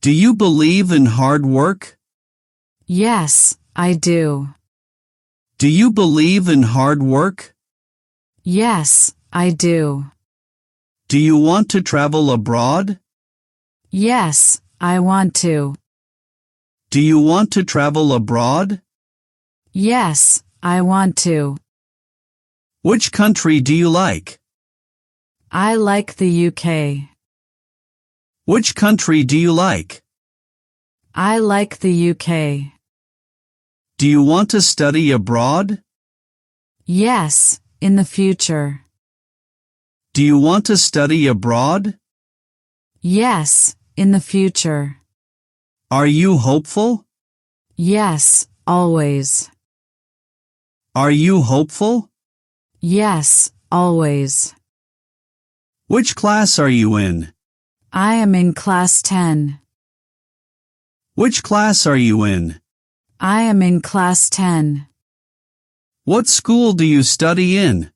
Do you believe in hard work? Yes, I do. Do you believe in hard work? Yes, I do. Do you want to travel abroad? Yes, I want to. Do you want to travel abroad? Yes, I want to. Which country do you like? I like the UK. Which country do you like? I like the UK. Do you want to study abroad? Yes, in the future. Do you want to study abroad? Yes, in the future. Are you hopeful? Yes, always. Are you hopeful? Yes, always. Which class are you in? I am in class 10. Which class are you in? I am in class 10. What school do you study in?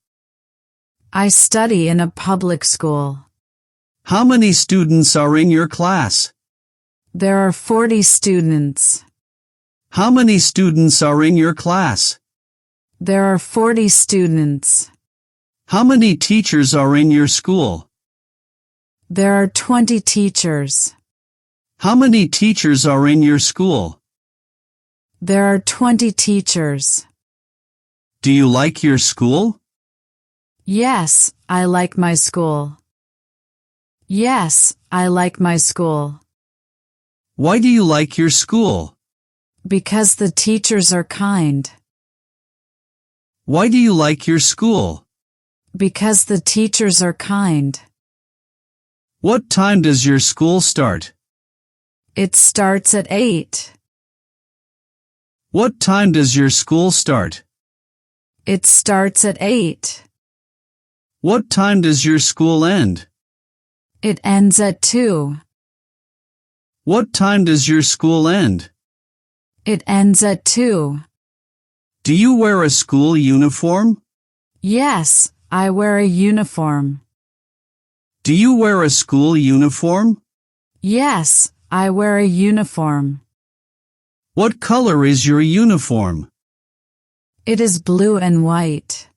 I study in a public school. How many students are in your class? There are 40 students. How many students are in your class? There are 40 students. How many teachers are in your school? There are 20 teachers. How many teachers are in your school? There are 20 teachers. Do you like your school? Yes, I like my school. Yes, I like my school. Why do you like your school? Because the teachers are kind. Why do you like your school? Because the teachers are kind. What time does your school start? It starts at 8. What time does your school start? It starts at 8. What time does your school end? It ends at 2. What time does your school end? It ends at 2. Do you wear a school uniform? Yes, I wear a uniform. Do you wear a school uniform? Yes, I wear a uniform. What color is your uniform? It is blue and white.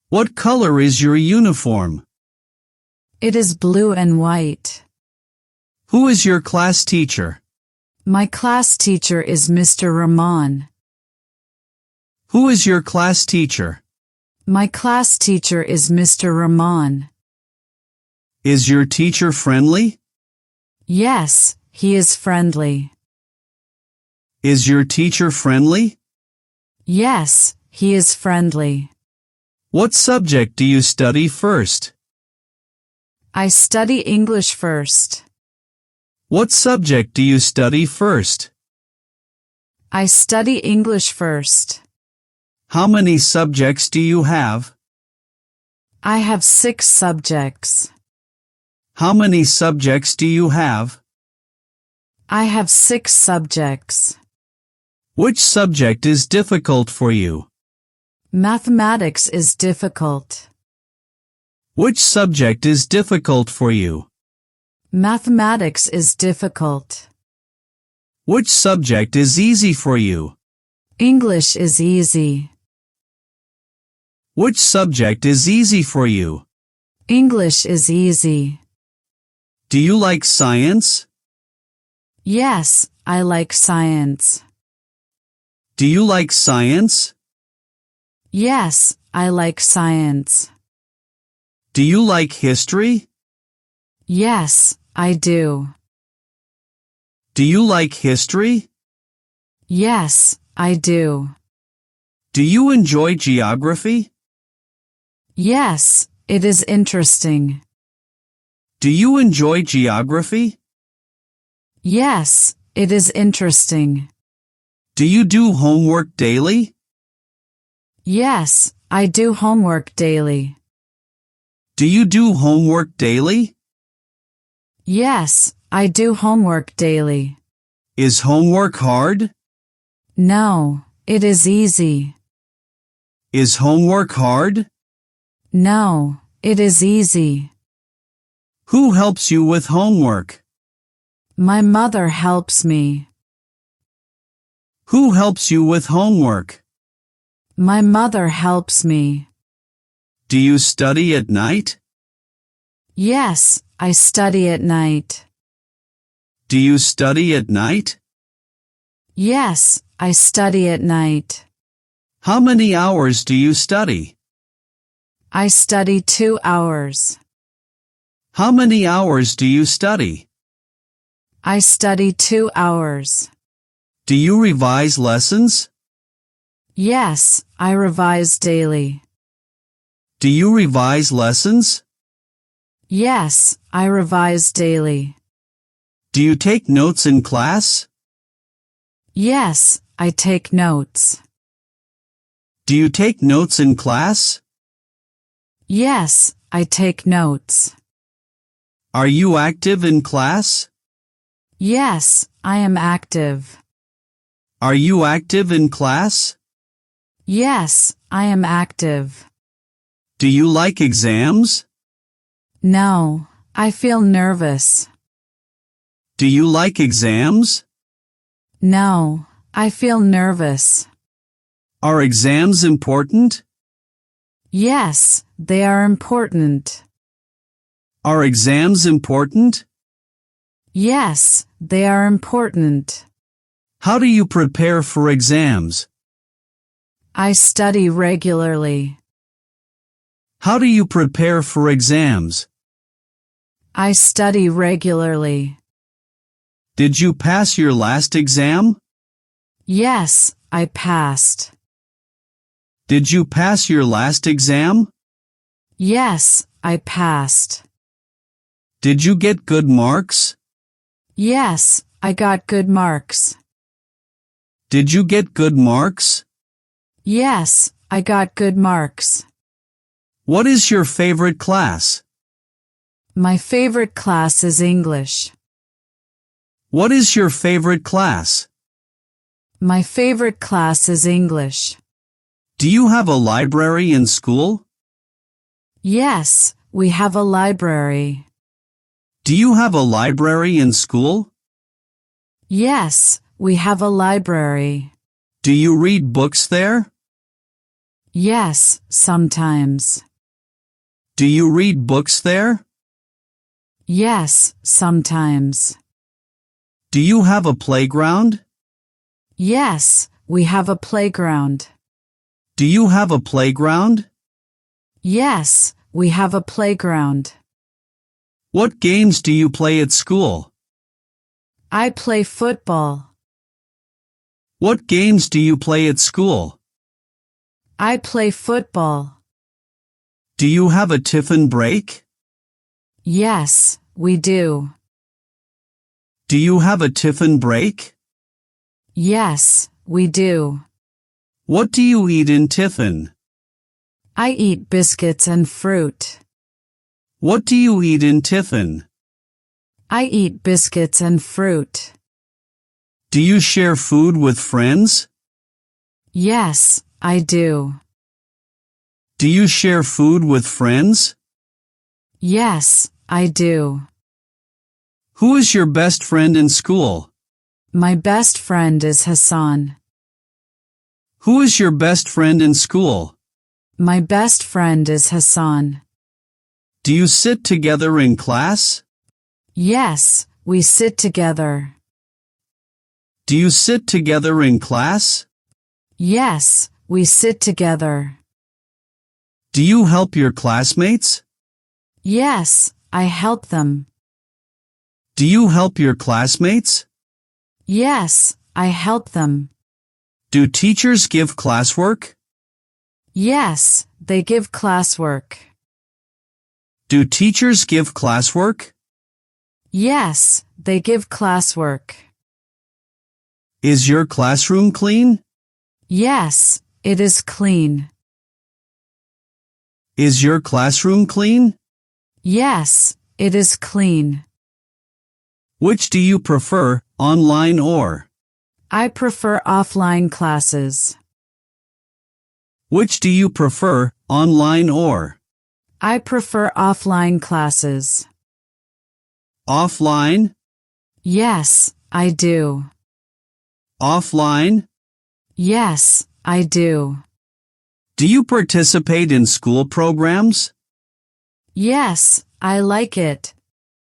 What color is your uniform? It is blue and white. Who is your class teacher? My class teacher is Mr. Rahman. Who is your class teacher? My class teacher is Mr. Rahman. Is your teacher friendly? Yes, he is friendly. Is your teacher friendly? Yes, he is friendly. What subject do you study first? I study English first. What subject do you study first? I study English first. How many subjects do you have? I have 6 subjects. How many subjects do you have? I have 6 subjects. Which subject is difficult for you? Mathematics is difficult. Which subject is difficult for you? Mathematics is difficult. Which subject is easy for you? English is easy. Which subject is easy for you? English is easy. Do you like science? Yes, I like science. Do you like science? Yes, I like science. Do you like history? Yes, I do. Do you like history? Yes, I do. Do you enjoy geography? Yes, it is interesting. Do you enjoy geography? Yes, it is interesting. Do you do homework daily? Yes, I do homework daily. Do you do homework daily? Yes, I do homework daily. Is homework hard? No, it is easy. Is homework hard? No, it is easy. Who helps you with homework? My mother helps me. Who helps you with homework? My mother helps me. Do you study at night? Yes, I study at night. Do you study at night? Yes, I study at night. How many hours do you study? I study 2 hours. How many hours do you study? I study 2 hours. Do you revise lessons? Yes, I revise daily. Do you revise lessons? Yes, I revise daily. Do you take notes in class? Yes, I take notes. Do you take notes in class? Yes, I take notes. Are you active in class? Yes, I am active. Are you active in class? Yes, I am active. Do you like exams? No, I feel nervous. Do you like exams? No, I feel nervous. Are exams important? Yes, they are important. Are exams important? Yes, they are important. How do you prepare for exams? I study regularly. How do you prepare for exams? I study regularly. Did you pass your last exam? Yes, I passed. Did you pass your last exam? Yes, I passed. Did you get good marks? Yes, I got good marks. Did you get good marks? Yes, I got good marks. What is your favorite class? My favorite class is English. What is your favorite class? My favorite class is English. Do you have a library in school? Yes, we have a library. Do you have a library in school? Yes, we have a library. Do you read books there? Yes, sometimes. Do you read books there? Yes, sometimes. Do you have a playground? Yes, we have a playground. Do you have a playground? Yes, we have a playground. What games do you play at school? I play football. What games do you play at school? I play football. Do you have a tiffin break? Yes, we do. Do you have a tiffin break? Yes, we do. What do you eat in tiffin? I eat biscuits and fruit. What do you eat in tiffin? I eat biscuits and fruit. Do you share food with friends? Yes, I do. Do you share food with friends? Yes, I do. Who is your best friend in school? My best friend is Hassan. Who is your best friend in school? My best friend is Hassan. Do you sit together in class? Yes, we sit together. Do you sit together in class? Yes, we sit together. Do you help your classmates? Yes, I help them. Do you help your classmates? Yes, I help them. Do teachers give classwork? Yes, they give classwork. Do teachers give classwork? Yes, they give classwork. Is your classroom clean? Yes, it is clean. Is your classroom clean? Yes, it is clean. Which do you prefer, online or? I prefer offline classes. Which do you prefer, online or? I prefer offline classes. Offline? Yes, I do. Offline? Yes, I do. Do you participate in school programs? Yes, I like it.